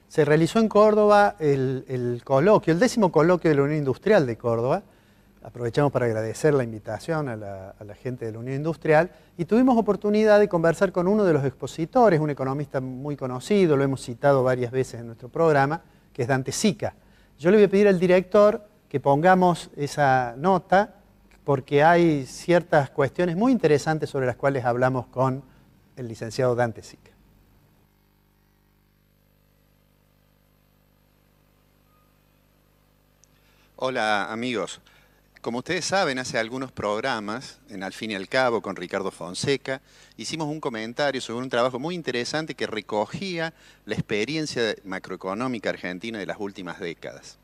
Se realizó en Córdoba el coloquio, el 10º coloquio de la Unión Industrial de Córdoba. Aprovechamos para agradecer la invitación a la gente de la Unión Industrial y tuvimos oportunidad de conversar con uno de los expositores, un economista muy conocido, lo hemos citado varias veces en nuestro programa, que es Dante Sica. Yo le voy a pedir al director que pongamos esa nota porque hay ciertas cuestiones muy interesantes sobre las cuales hablamos con el licenciado Dante Sica. Hola amigos, como ustedes saben, hace algunos programas, en Al fin y al cabo, con Ricardo Fonseca, hicimos un comentario sobre un trabajo muy interesante que recogía la experiencia macroeconómica argentina de las últimas décadas.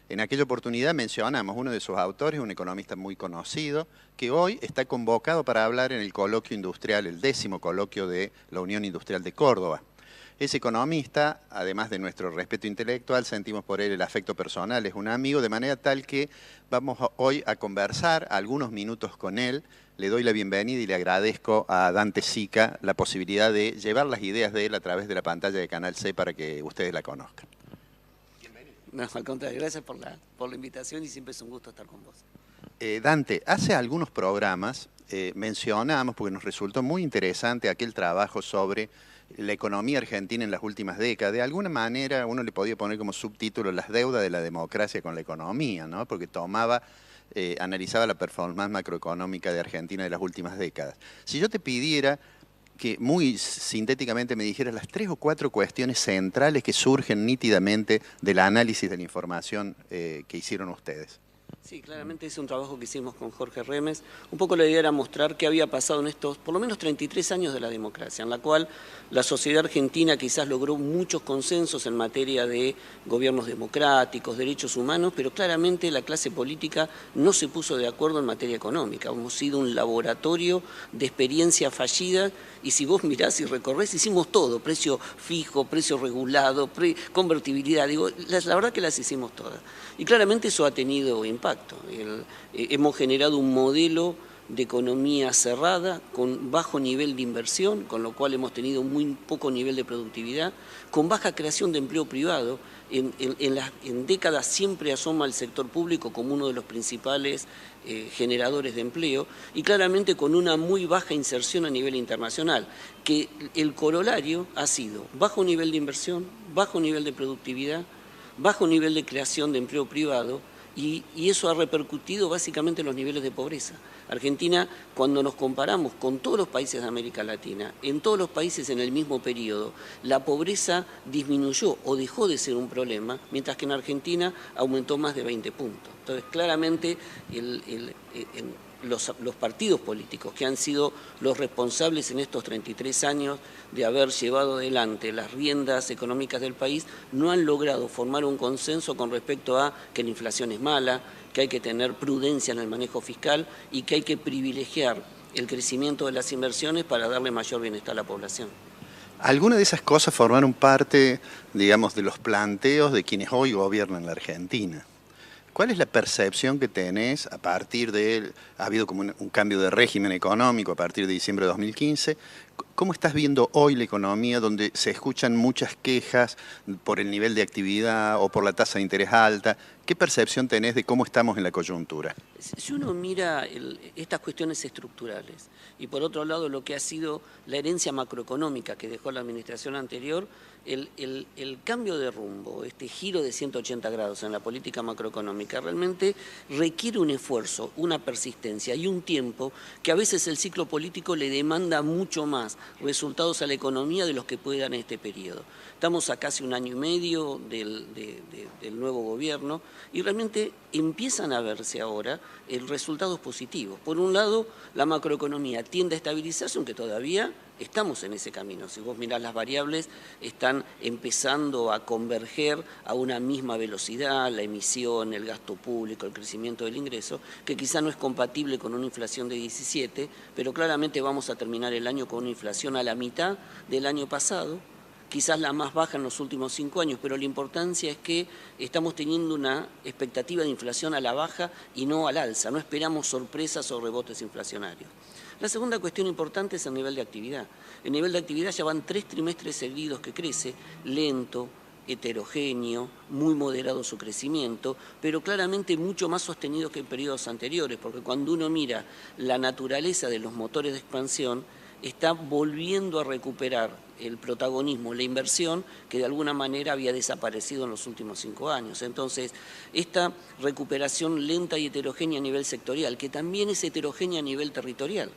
En aquella oportunidad mencionamos uno de sus autores, un economista muy conocido, que hoy está convocado para hablar en el coloquio industrial, el 10º coloquio de la Unión Industrial de Córdoba. Ese economista, además de nuestro respeto intelectual, sentimos por él el afecto personal, es un amigo, de manera tal que vamos hoy a conversar algunos minutos con él. Le doy la bienvenida y le agradezco a Dante Sica la posibilidad de llevar las ideas de él a través de la pantalla de Canal C para que ustedes la conozcan. Bienvenido. No, al contrario, gracias por la invitación y siempre es un gusto estar con vos. Dante, hace algunos programas mencionamos, porque nos resultó muy interesante aquel trabajo sobre la economía argentina en las últimas décadas. De alguna manera uno le podía poner como subtítulo las deudas de la democracia con la economía, ¿no? Porque analizaba la performance macroeconómica de Argentina de las últimas décadas. Si yo te pidiera que muy sintéticamente me dijeras las 3 o 4 cuestiones centrales que surgen nítidamente del análisis de la información que hicieron ustedes. Sí, claramente es un trabajo que hicimos con Jorge Remes. Un poco la idea era mostrar qué había pasado en estos, por lo menos 33 años de la democracia, en la cual la sociedad argentina quizás logró muchos consensos en materia de gobiernos democráticos, derechos humanos, pero claramente la clase política no se puso de acuerdo en materia económica. Hemos sido un laboratorio de experiencia fallida y si vos mirás y recorrés, hicimos todo, precio fijo, precio regulado, convertibilidad, digo, la verdad que las hicimos todas. Y claramente eso ha tenido impacto. Hemos generado un modelo de economía cerrada, con bajo nivel de inversión, con lo cual hemos tenido muy poco nivel de productividad, con baja creación de empleo privado. En décadas siempre asoma el sector público como uno de los principales generadores de empleo y claramente con una muy baja inserción a nivel internacional, que el corolario ha sido bajo nivel de inversión, bajo nivel de productividad, bajo nivel de creación de empleo privado y eso ha repercutido básicamente en los niveles de pobreza. Argentina, cuando nos comparamos con todos los países de América Latina, en todos los países en el mismo periodo, la pobreza disminuyó o dejó de ser un problema, mientras que en Argentina aumentó más de 20 puntos. Entonces, claramente, los partidos políticos que han sido los responsables en estos 33 años de haber llevado adelante las riendas económicas del país no han logrado formar un consenso con respecto a que la inflación es mala, que hay que tener prudencia en el manejo fiscal y que hay que privilegiar el crecimiento de las inversiones para darle mayor bienestar a la población. ¿Algunas de esas cosas formaron parte, digamos, de los planteos de quienes hoy gobiernan la Argentina? ¿Cuál es la percepción que tenés a partir de, ha habido como un cambio de régimen económico a partir de diciembre de 2015? ¿Cómo estás viendo hoy la economía donde se escuchan muchas quejas por el nivel de actividad o por la tasa de interés alta? ¿Qué percepción tenés de cómo estamos en la coyuntura? Si uno mira estas cuestiones estructurales y por otro lado lo que ha sido la herencia macroeconómica que dejó la administración anterior, el cambio de rumbo, este giro de 180 grados en la política macroeconómica realmente requiere un esfuerzo, una persistencia y un tiempo que a veces el ciclo político le demanda mucho más resultados a la economía de los que puede dar en este periodo. Estamos a casi 1 año y medio del nuevo gobierno y realmente empiezan a verse ahora resultados positivos. Por un lado, la macroeconomía tiende a estabilizarse, aunque todavía estamos en ese camino. Si vos mirás las variables, están empezando a converger a una misma velocidad, la emisión, el gasto público, el crecimiento del ingreso, que quizá no es compatible con una inflación de 17, pero claramente vamos a terminar el año con una inflación a la mitad del año pasado, quizás la más baja en los últimos 5 años, pero la importancia es que estamos teniendo una expectativa de inflación a la baja y no al alza, no esperamos sorpresas o rebotes inflacionarios. La segunda cuestión importante es el nivel de actividad. El nivel de actividad ya van 3 trimestres seguidos que crece, lento, heterogéneo, muy moderado su crecimiento, pero claramente mucho más sostenido que en periodos anteriores, porque cuando uno mira la naturaleza de los motores de expansión, está volviendo a recuperar el protagonismo, la inversión, que de alguna manera había desaparecido en los últimos 5 años. Entonces, esta recuperación lenta y heterogénea a nivel sectorial, que también es heterogénea a nivel territorial.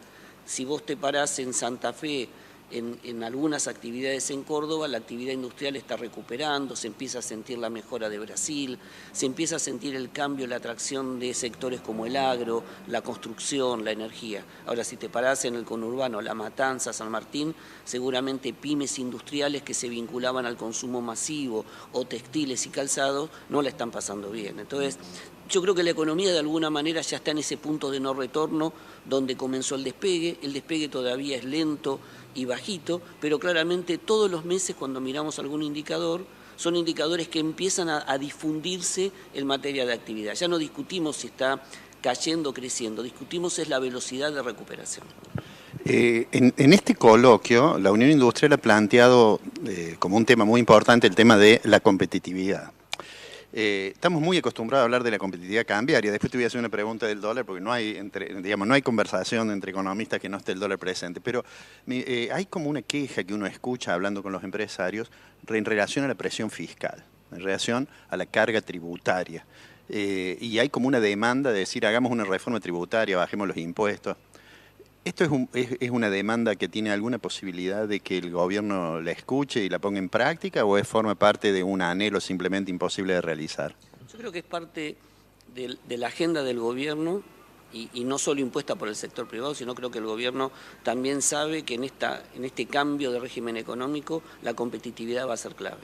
Si vos te parás en Santa Fe, en algunas actividades en Córdoba, la actividad industrial está recuperando, se empieza a sentir la mejora de Brasil, se empieza a sentir el cambio, la atracción de sectores como el agro, la construcción, la energía. Ahora, si te parás en el conurbano, La Matanza, San Martín, seguramente pymes industriales que se vinculaban al consumo masivo o textiles y calzados no la están pasando bien. Entonces, yo creo que la economía de alguna manera ya está en ese punto de no retorno donde comenzó el despegue todavía es lento y bajito, pero claramente todos los meses cuando miramos algún indicador, son indicadores que empiezan a difundirse en materia de actividad. Ya no discutimos si está cayendo o creciendo, discutimos es la velocidad de recuperación. En este coloquio, la Unión Industrial ha planteado como un tema muy importante el tema de la competitividad. Estamos muy acostumbrados a hablar de la competitividad cambiaria. Después te voy a hacer una pregunta del dólar, porque no hay, no hay conversación entre economistas que no esté el dólar presente. Pero hay como una queja que uno escucha hablando con los empresarios en relación a la presión fiscal, en relación a la carga tributaria. Y hay como una demanda de decir, hagamos una reforma tributaria, bajemos los impuestos. ¿Esto es una demanda que tiene alguna posibilidad de que el gobierno la escuche y la ponga en práctica o forma parte de un anhelo simplemente imposible de realizar? Yo creo que es parte de la agenda del gobierno y no solo impuesta por el sector privado, sino creo que el gobierno también sabe que en este cambio de régimen económico la competitividad va a ser clave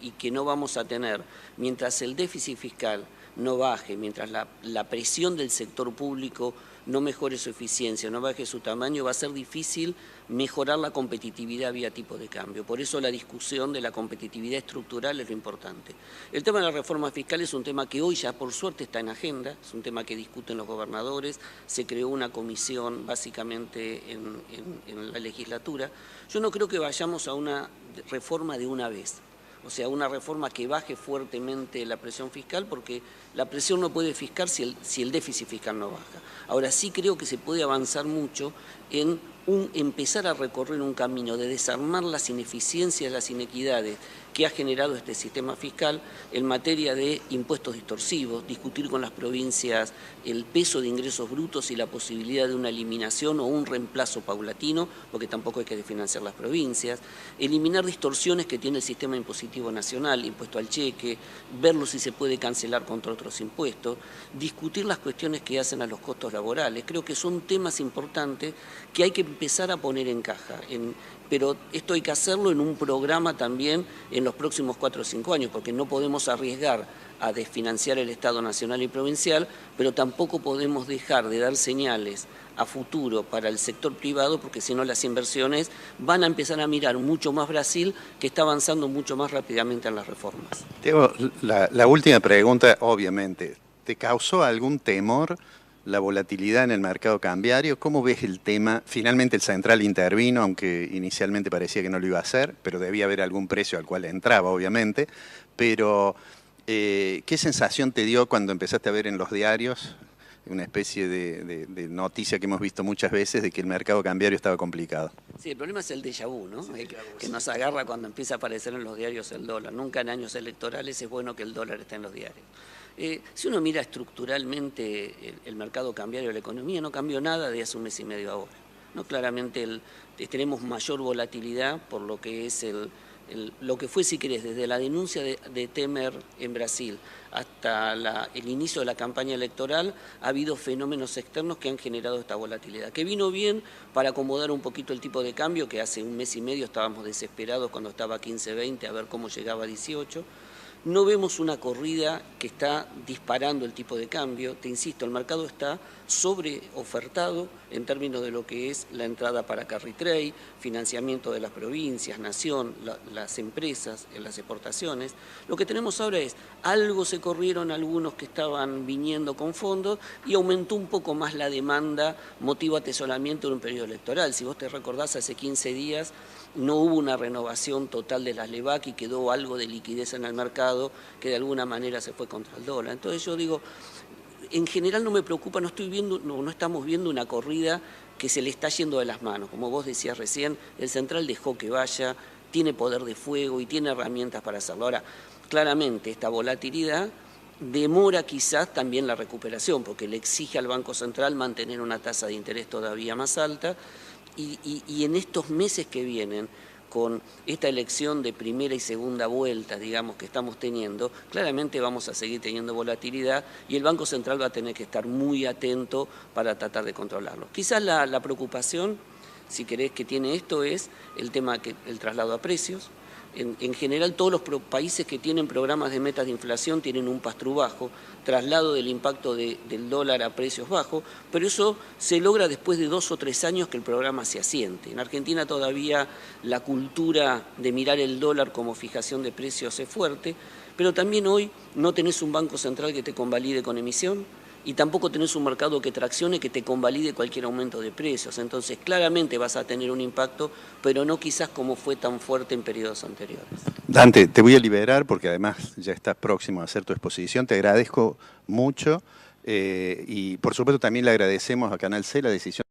y que no vamos a tener, mientras el déficit fiscal no baje, mientras la presión del sector público no mejore su eficiencia, no baje su tamaño, va a ser difícil mejorar la competitividad vía tipo de cambio. Por eso la discusión de la competitividad estructural es lo importante. El tema de la reforma fiscal es un tema que hoy ya por suerte está en agenda, es un tema que discuten los gobernadores, se creó una comisión básicamente en la legislatura. Yo no creo que vayamos a una reforma de una vez. O sea, una reforma que baje fuertemente la presión fiscal, porque la presión no puede fiscal si el déficit fiscal no baja. Ahora sí creo que se puede avanzar mucho en empezar a recorrer un camino de desarmar las ineficiencias, las inequidades que ha generado este sistema fiscal en materia de impuestos distorsivos, discutir con las provincias el peso de ingresos brutos y la posibilidad de una eliminación o un reemplazo paulatino, porque tampoco hay que desfinanciar las provincias, eliminar distorsiones que tiene el sistema impositivo nacional, impuesto al cheque, verlo si se puede cancelar contra otros impuestos, discutir las cuestiones que hacen a los costos laborales. Creo que son temas importantes que hay que empezar a poner en caja, pero esto hay que hacerlo en un programa también en los próximos 4 o 5 años, porque no podemos arriesgar a desfinanciar el Estado nacional y provincial, pero tampoco podemos dejar de dar señales a futuro para el sector privado, porque si no las inversiones van a empezar a mirar mucho más Brasil, que está avanzando mucho más rápidamente en las reformas. Diego, la última pregunta, obviamente, ¿te causó algún temor la volatilidad en el mercado cambiario? ¿Cómo ves el tema? Finalmente el central intervino, aunque inicialmente parecía que no lo iba a hacer, pero debía haber algún precio al cual entraba, obviamente. Pero, ¿qué sensación te dio cuando empezaste a ver en los diarios una especie de noticia que hemos visto muchas veces de que el mercado cambiario estaba complicado? Sí, el problema es el déjà vu, ¿no? Sí, que nos agarra cuando empieza a aparecer en los diarios el dólar. Nunca en años electorales es bueno que el dólar esté en los diarios. Si uno mira estructuralmente el mercado cambiario de la economía, no cambió nada de hace un mes y medio ahora. ¿No? Claramente tenemos mayor volatilidad por lo que es lo que fue, si querés, desde la denuncia de Temer en Brasil hasta el inicio de la campaña electoral, ha habido fenómenos externos que han generado esta volatilidad, que vino bien para acomodar un poquito el tipo de cambio, que hace un mes y medio estábamos desesperados cuando estaba a 15-20 a ver cómo llegaba a 18. No vemos una corrida que está disparando el tipo de cambio. Te insisto, el mercado está sobreofertado en términos de lo que es la entrada para carry trade, financiamiento de las provincias, nación, las empresas, las exportaciones. Lo que tenemos ahora es, algo se corrieron algunos que estaban viniendo con fondos y aumentó un poco más la demanda, motivo atesoramiento en un periodo electoral. Si vos te recordás, hace 15 días no hubo una renovación total de las LEVAC y quedó algo de liquidez en el mercado que de alguna manera se fue contra el dólar. Entonces yo digo, en general no me preocupa, no estamos viendo una corrida que se le está yendo de las manos. Como vos decías recién, el central dejó que vaya, tiene poder de fuego y tiene herramientas para hacerlo. Ahora, claramente esta volatilidad demora quizás también la recuperación, porque le exige al Banco Central mantener una tasa de interés todavía más alta y en estos meses que vienen, con esta elección de primera y segunda vuelta, digamos, que estamos teniendo, claramente vamos a seguir teniendo volatilidad y el Banco Central va a tener que estar muy atento para tratar de controlarlo. Quizás la preocupación, si querés, que tiene esto es el tema el traslado a precios. En general, todos los países que tienen programas de metas de inflación tienen un pass-through bajo, traslado del impacto del dólar a precios bajos, pero eso se logra después de 2 o 3 años que el programa se asiente. En Argentina todavía la cultura de mirar el dólar como fijación de precios es fuerte, pero también hoy no tenés un banco central que te convalide con emisión, y tampoco tenés un mercado que traccione, que te convalide cualquier aumento de precios. Entonces, claramente vas a tener un impacto, pero no quizás como fue tan fuerte en periodos anteriores. Dante, te voy a liberar porque además ya estás próximo a hacer tu exposición. Te agradezco mucho y por supuesto también le agradecemos a Canal C la decisión